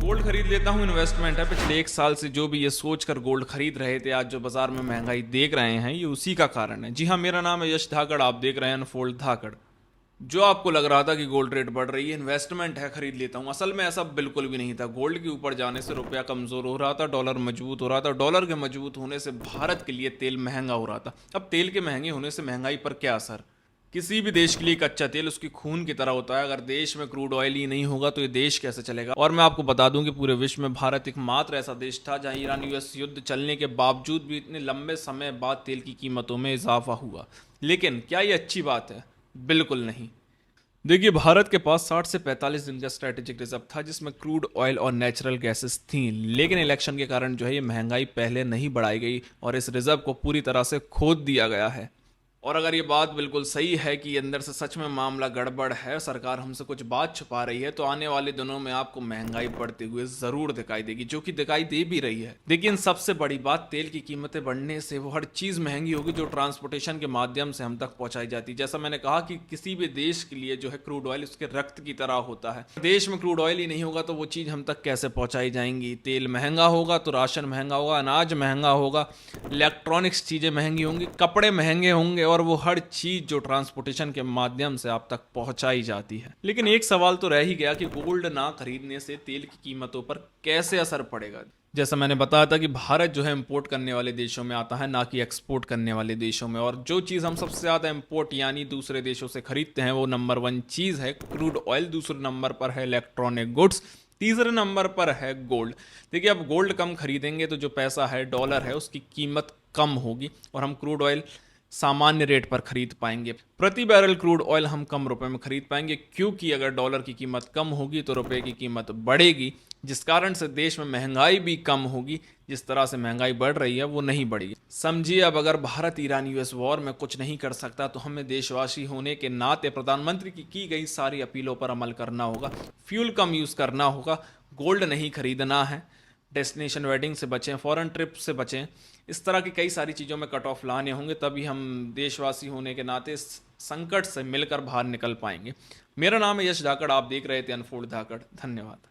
Gold खरीद लेता हूँ, इन्वेस्टमेंट है। पिछले 1 साल से जो भी ये सोच कर गोल्ड खरीद रहे थे, आज जो बाजार में महंगाई देख रहे हैं, ये उसी का कारण है। जी हाँ, मेरा नाम है यश धाकड़, आप देख रहे हैं अनफोल्ड धाकड़। जो आपको लग रहा था कि गोल्ड रेट बढ़ रही है, इन्वेस्टमेंट है, खरीद लेता हूँ, असल में ऐसा बिल्कुल भी नहीं था। गोल्ड के ऊपर जाने से रुपया कमजोर हो रहा था, डॉलर मजबूत हो रहा था, डॉलर के मजबूत होने से भारत के लिए तेल महंगा हो रहा था। अब तेल के महंगे होने से महंगाई पर क्या असर? किसी भी देश के लिए कच्चा तेल उसकी खून की तरह होता है। अगर देश में क्रूड ऑयल ही नहीं होगा तो ये देश कैसे चलेगा? और मैं आपको बता दूं कि पूरे विश्व में भारत एकमात्र ऐसा देश था जहां ईरान यूएस युद्ध चलने के बावजूद भी इतने लंबे समय बाद तेल की कीमतों में इजाफा हुआ। लेकिन क्या ये अच्छी बात है? बिल्कुल नहीं। देखिए, भारत के पास 60 से 45 दिन का स्ट्रेटेजिक रिजर्व था, जिसमें क्रूड ऑयल और नेचुरल गैसेस थी। लेकिन इलेक्शन के कारण जो है ये महंगाई पहले नहीं बढ़ाई गई और इस रिजर्व को पूरी तरह से खोद दिया गया है। और अगर ये बात बिल्कुल सही है कि अंदर से सच में मामला गड़बड़ है, सरकार हमसे कुछ बात छुपा रही है, तो आने वाले दिनों में आपको महंगाई बढ़ते हुए जरूर दिखाई देगी, जो कि दिखाई दे भी रही है। लेकिन सबसे बड़ी बात, तेल की कीमतें बढ़ने से वो हर चीज महंगी होगी जो ट्रांसपोर्टेशन के माध्यम से हम तक पहुंचाई जाती है। जैसा मैंने कहा कि किसी भी देश के लिए जो है क्रूड ऑयल उसके रक्त की तरह होता है। देश में क्रूड ऑयल ही नहीं होगा तो वो चीज हम तक कैसे पहुंचाई जाएंगी? तेल महंगा होगा तो राशन महंगा होगा, अनाज महंगा होगा, इलेक्ट्रॉनिक्स चीजें महंगी होंगी, कपड़े महंगे होंगे, और वो हर चीज जो ट्रांसपोर्टेशन के माध्यम से आप तक पहुंचाई जाती है। लेकिन एक सवाल तो रह ही गया कि गोल्ड ना खरीदने से तेल की कीमतों पर कैसे असर पड़ेगा। जैसा मैंने बताया था कि भारत जो है इंपोर्ट करने वाले देशों में आता है, ना कि एक्सपोर्ट करने वाले देशों में। और जो चीज़ हम सबसे ज़्यादा इंपोर्ट यानी दूसरे देशों से खरीदते हैं, वो नंबर 1 चीज़ है क्रूड ऑयल, दूसरे नंबर पर है इलेक्ट्रॉनिक गुड्स, तीसरे नंबर पर है गोल्ड। देखिए, अब गोल्ड कम खरीदेंगे तो जो पैसा है, डॉलर है, उसकी कीमत कम होगी और हम क्रूड ऑयल सामान्य रेट पर खरीद पाएंगे। प्रति बैरल क्रूड ऑयल हम कम रुपए में खरीद पाएंगे, क्योंकि अगर डॉलर की कीमत कम होगी तो रुपए की कीमत बढ़ेगी, जिस कारण से देश में महंगाई भी कम होगी। जिस तरह से महंगाई बढ़ रही है वो नहीं बढ़ेगी। समझिए, अब अगर भारत ईरान यूएस वॉर में कुछ नहीं कर सकता तो हमें देशवासी होने के नाते प्रधानमंत्री की गई सारी अपीलों पर अमल करना होगा, फ्यूल कम यूज करना होगा, गोल्ड नहीं खरीदना है, डेस्टिनेशन वेडिंग से बचें, फॉरेन ट्रिप से बचें। इस तरह की कई सारी चीज़ों में कट ऑफ लाने होंगे, तभी हम देशवासी होने के नाते इस संकट से मिलकर बाहर निकल पाएंगे। मेरा नाम है यश धाकड़, आप देख रहे थे अनफोल्ड धाकड़। धन्यवाद।